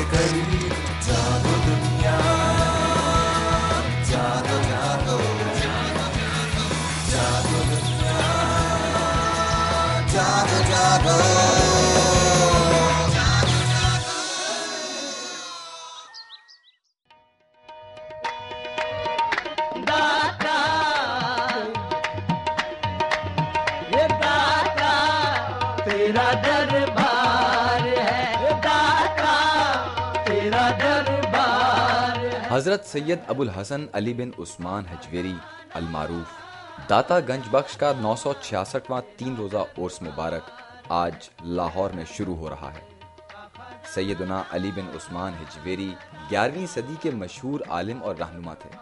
करीब जागो दुनिया, जागो जागो जागो दुनिया, जागो जागो। तेरा दरबार है दाता, तेरा दरबार है। हज़रत सैयद अबुल हसन अली बिन उस्मान हजवेरी अलमारूफ दाता गंज बख्श का 966वां 3 रोज़ा उर्स मुबारक आज लाहौर में शुरू हो रहा है। सैयदना अली बिन उस्मान हजवेरी 11वीं सदी के मशहूर आलिम और रहनुमा थे।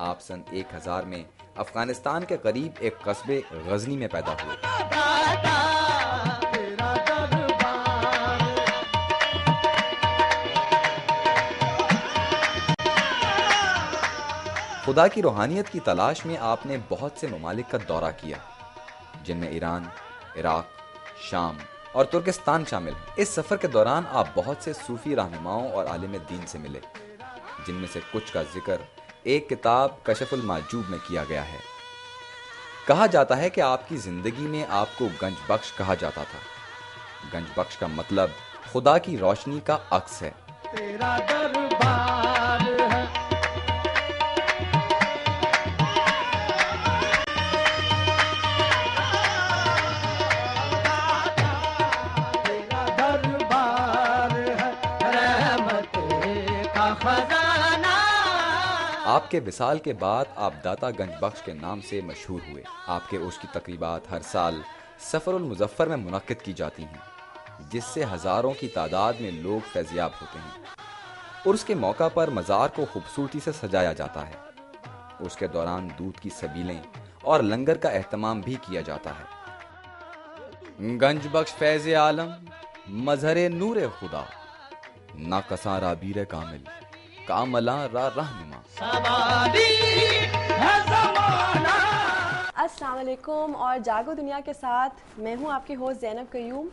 आप सन 1000 में अफगानिस्तान के करीब एक कस्बे गजनी में पैदा हुए। खुदा की रूहानियत की तलाश में आपने बहुत से ममालिक का दौरा किया, जिनमें ईरान, इराक, शाम और तुर्किस्तान शामिल हैं। इस सफ़र के दौरान आप बहुत से सूफ़ी रहनुमाओं और आलिम दीन से मिले, जिनमें से कुछ का जिक्र एक किताब कशफुल माजूब में किया गया है। कहा जाता है कि आपकी ज़िंदगी में आपको गंज बख्श कहा जाता था। गंज बख्श का मतलब खुदा की रोशनी का अक्स है। तेरा दरबार है। आपके विसाल के बाद आप दाता गंज बख्श के नाम से मशहूर हुए। आपके उर्स की तकरीबात हर साल सफ़रुल मुज़फ़्फ़र में मुनक्किद की जाती हैं, जिससे हज़ारों की तादाद में लोग फैज़याब होते हैं। उर्स के मौका पर मज़ार को खूबसूरती से सजाया जाता है। उर्स के दौरान दूध की सबीलें और लंगर का एहतमाम भी किया जाता है। गंज बख्श फैज़ आलम मजहर नूर खुदा नाकसा राबीर कामिल कामला रा रहनुमा। अस्सलाम वालेकुम और जागो दुनिया के साथ मैं हूं आपकी होस्ट ज़ैनब कयूम।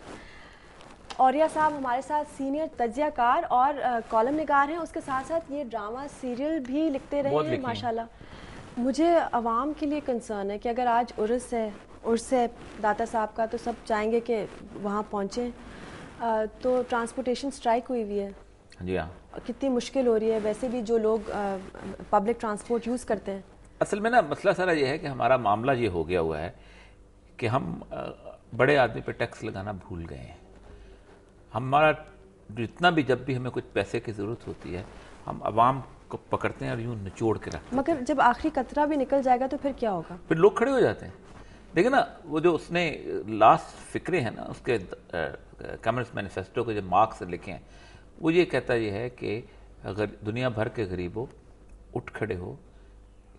औरिया साहब हमारे साथ सीनियर तज्ज़ियाकार और कॉलम निगार हैं। उसके साथ साथ ये ड्रामा सीरियल भी लिखते रहे हैं माशाल्लाह। मुझे आवाम के लिए कंसर्न है कि अगर आज उर्स है दाता साहब का, तो सब चाहेंगे कि वहाँ पहुँचें। तो ट्रांसपोर्टेशन स्ट्राइक हुई हुई है जी हाँ, कितनी मुश्किल हो रही है वैसे भी जो लोग पब्लिक ट्रांसपोर्ट यूज़ करते हैं। असल में ना मसला सारा ये है कि हमारा मामला ये हो गया हुआ है कि हम बड़े आदमी पे टैक्स लगाना भूल गए हैं। हमारा जितना भी जब भी हमें कुछ पैसे की ज़रूरत होती है हम आवाम को पकड़ते हैं और यूँ निचोड़ के रखते हैं। मगर जब आखिरी कतरा भी निकल जाएगा तो फिर क्या होगा? फिर लोग खड़े हो जाते हैं। देखिए ना, वो जो उसने लास्ट फिक्रे हैं ना, उसके कम्युनिस्ट मैनिफेस्टो के जो मार्क्स लिखे हैं, वो ये कहता ये है कि अगर दुनिया भर के गरीबों उठ खड़े हो,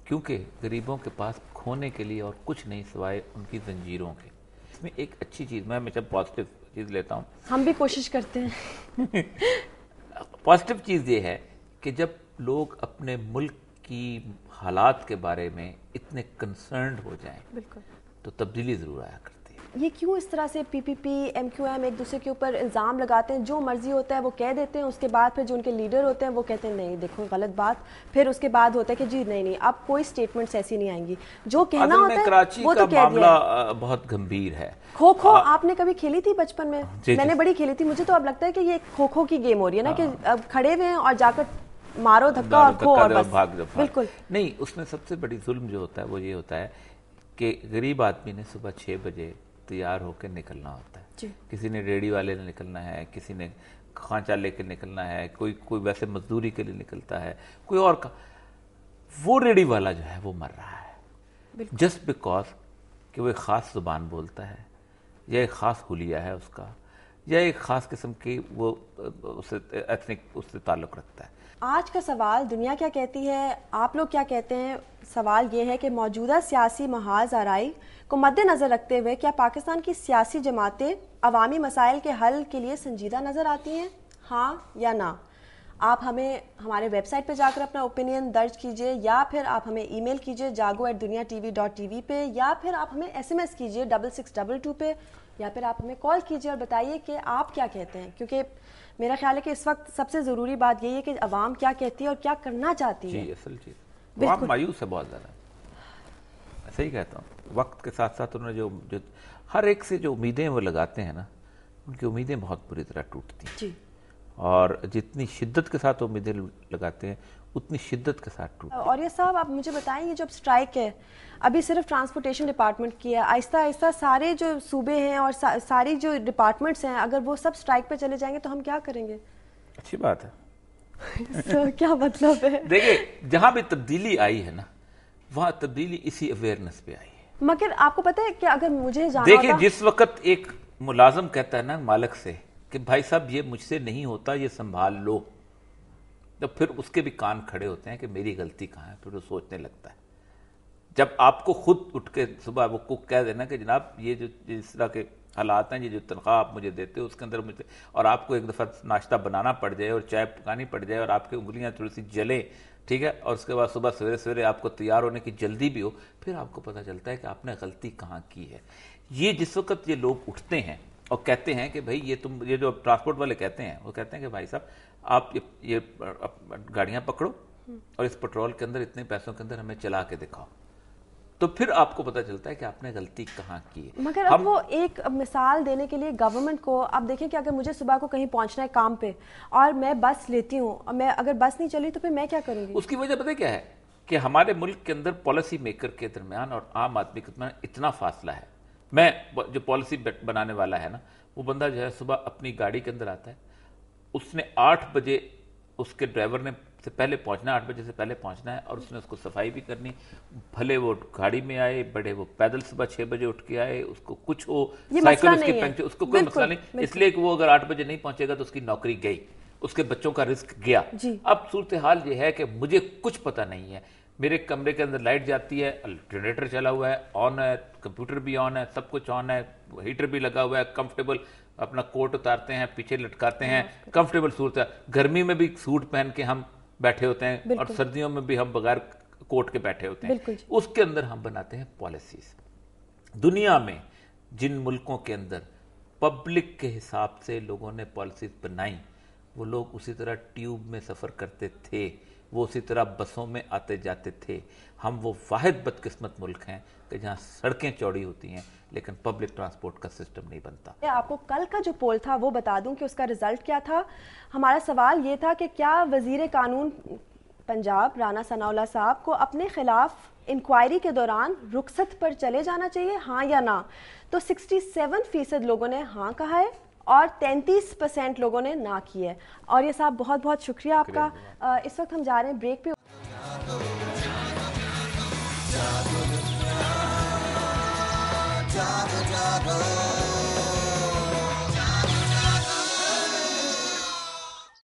क्योंकि गरीबों के पास खोने के लिए और कुछ नहीं सिवाय उनकी जंजीरों के। इसमें एक अच्छी चीज़, मैं हमेशा पॉजिटिव चीज़ लेता हूँ, हम भी कोशिश करते हैं। पॉजिटिव चीज़ ये है कि जब लोग अपने मुल्क की हालात के बारे में इतने कंसर्न्ड हो जाएं, बिल्कुल, तो तब्दीली ज़रूर आया करती है। ये क्यों इस तरह से पीपीपी एमक्यूएम एक दूसरे के ऊपर इल्ज़ाम लगाते हैं? जो मर्जी होता है वो कह देते हैं, उसके बाद फिर जो उनके लीडर होते हैं वो कहते हैं नहीं देखो गलत बात, फिर उसके बाद होता है कि जी नहीं अब कोई स्टेटमेंट्स ऐसी नहीं आएंगी। जो कहना होता है कराची वो का तो कह मामला दिया। बहुत गंभीर है। खो खो आपने कभी खेली थी बचपन में? जी, मैंने बड़ी खेली थी। मुझे तो अब लगता है कि ये खो खो की गेम हो रही है ना, कि अब खड़े हुए हैं और जाकर मारो धक्का और खो और बस भाग। बिल्कुल नहीं, उसमें सबसे बड़ी जुल्म जो होता है वो ये होता है कि गरीब आदमी ने सुबह 6 बजे तैयार होकर निकलना होता है। किसी ने रेडी वाले ने निकलना है, किसी ने खांचा लेकर निकलना है, कोई वैसे मजदूरी के लिए निकलता है, कोई और का। वो रेडी वाला जो है वो मर रहा है जस्ट बिकॉज कि वो एक ख़ास ज़ुबान बोलता है, या एक ख़ास हुलिया है उसका, या एक ख़ास किस्म की वो उससे एथनिक उससे ताल्लुक़ रखता है। आज का सवाल दुनिया क्या कहती है, आप लोग क्या कहते हैं? सवाल ये है कि मौजूदा सियासी महाज आराई को मद्देनज़र रखते हुए क्या पाकिस्तान की सियासी जमातें अवामी मसाइल के हल के लिए संजीदा नज़र आती हैं, हाँ या ना? आप हमें हमारे वेबसाइट पे जाकर अपना ओपिनियन दर्ज कीजिए, या फिर आप हमें ईमेल कीजिए jago@duniatv.tv पे, या फिर आप हमें SMS कीजिए 6622 पे, या फिर आप हमें कॉल कीजिए और बताइए कि आप क्या कहते हैं। क्योंकि میرا خیال ہے کہ اس وقت سب سے ضروری بات یہی ہے کہ عوام کیا کہتی ہے اور کیا کرنا چاہتی ہے. جی اصل چیز عوام مایوس ہے بہت زیادہ. صحیح کہتا ہوں. وقت کے ساتھ ساتھ انہوں نے جو ہر ایک سے جو امیدیں وہ لگاتے ہیں نا, ان کی امیدیں بہت بری طرح ٹوٹتی ہیں. جی. اور جتنی شدت کے ساتھ امیدیں لگاتے ہیں اتنی شدت کے ساتھ ٹوٹتی ہیں. اور یہ صاحب آپ مجھے بتائیں, یہ جو اسٹرائک ہے ابھی صرف ٹرانسپورٹیشن ڈپارٹمنٹ کی ہے, آہستہ آہستہ سارے جو صوبے ہیں اور ساری جو ڈپارٹمنٹس ہیں اگر وہ سب اسٹرائک پہ چلے جائیں گے تو ہم کیا کریں گے؟ اچھی بات ہے. کیا مطلب ہے؟ دیکھیں جہاں بھی تبدیلی آئی ہے نا, وہاں تبدیلی اسی اویئرنیس پہ آئی ہے. مگر آپ کو پتہ ہے کہ اگر مجھے جانا دیکھیں ہوتا, جس وقت ایک ملازم کہتا ہے نا مالک سے کہ بھائی صاحب یہ مجھ سے نہیں ہوتا, یہ سنبھال لو, تو پھر اس کے بھی کان کھڑے ہوتے ہیں کہ میری غلطی کہاں ہے. پھر وہ سوچنے لگتا ہے. جب آپ کو خود اٹھ کے صبح وہ کو کہہ دینا کہ جناب یہ جو اس طرح کے حالات ہیں, یہ جو تنخواہ آپ مجھے دیتے ہو اس کے اندر مجھے, اور آپ کو ایک دفعہ ناشتہ بنانا پڑ جائے اور چائے پکانی پڑ جائے اور آپ کی انگلیاں تھوڑی سی جلیں, ٹھیک ہے, اور اس کے بعد صبح سویرے سویرے آپ کو تیار ہونے کی جلدی بھی ہو, پھر آپ کو پتہ چلتا ہے کہ آپ نے غلطی کہاں کی ہے. یہ جس وقت یہ لوگ اٹھتے ہیں اور کہتے ہیں کہ بھائی یہ جو ٹرانسپورٹ والے کہتے ہیں, وہ کہتے ہیں کہ بھائی صاحب آپ یہ گاڑیاں پکڑو اور اس پیٹرول کے اندر اتنے پیسوں کے اندر ہمیں چلا کے دکھاؤ, تو پھر آپ کو پتہ چلتا ہے کہ آپ نے غلطی کہاں کی ہے. مگر اب وہ ایک مثال دینے کے لیے گورنمنٹ کو, آپ دیکھیں کہ اگر مجھے صبح کو کہیں پہنچنا ہے کام پہ اور میں بس لیتی ہوں, اور میں اگر بس نہیں چلی تو پھر میں کیا کروں گی؟ اس کی وجہ پتہ کیا ہے کہ ہمارے ملک کے اندر پالیسی میکر کے درمیان اور عام آدمی کے درمیان اتنا فاصلہ ہے. میں جو پالیسی بنانے والا ہے نا, وہ بندہ جو ہے صبح اپنی گاڑی کے اندر آتا ہے, اس نے 8 بجے اس کے ڈرائیور نے سے پہلے پہنچنا ہے, 8 بجے سے پہلے پہنچنا ہے, اور اس نے اس کو صفائی بھی کرنی, بھلے وہ گاڑی میں آئے, بڑے وہ پیدل صبح 6 بجے اٹھ کے آئے, اس کو کچھ ہو, سائیکل اس کی پنکچر, اس کو کوئی مسئلہ نہیں, اس لیے کہ وہ اگر 8 بجے نہیں پہنچے گا تو اس کی نوکری گئی, اس کے بچوں کا رزق گیا. اب صورتحال یہ ہے کہ مجھے کچھ پتہ نہیں ہے, میرے کمرے کے اندر لائٹ جاتی ہے, جنریٹر چلا ہوا ہے, آن ہے, کمپیوٹر بھی آن ہے, سب کچھ آن ہے, ہیٹر بھی لگا ہوا ہے, کمفرٹیبل اپنا کوٹ اتارتے ہیں, پیچھے لٹکاتے ہیں, کمفرٹیبل صورت ہے. گرمی میں بھی سوٹ پہن کے ہم بیٹھے ہوتے ہیں اور سردیوں میں بھی ہم بغیر کوٹ کے بیٹھے ہوتے ہیں. اس کے اندر ہم بناتے ہیں پالیسیز. دنیا میں جن ملکوں کے اندر پبلک کے حساب سے لوگوں نے پالیسیز بنائیں, وہ لوگ اسی طرح ٹیوب میں سفر کرتے تھے, وہ اسی طرح بسوں میں آتے جاتے تھے. ہم وہ واحد بدقسمت ملک ہیں کہ جہاں سڑکیں چوڑی ہوتی ہیں لیکن پبلک ٹرانسپورٹ کا سسٹم نہیں بنتا. آپ کو کل کا جو پول تھا وہ بتا دوں کہ اس کا رزلٹ کیا تھا. ہمارا سوال یہ تھا کہ کیا وزیر قانون پنجاب رانا ثناء اللہ صاحب کو اپنے خلاف انکوائری کے دوران رخصت پر چلے جانا چاہیے, ہاں یا نہ؟ تو 67% لوگوں نے ہاں کہا ہے اور 33% لوگوں نے نہ کی ہے. اور یہ صاحب بہت بہت شکریہ آپ کا. اس وقت ہم جا رہے ہیں بریک پہ. Jago, jago.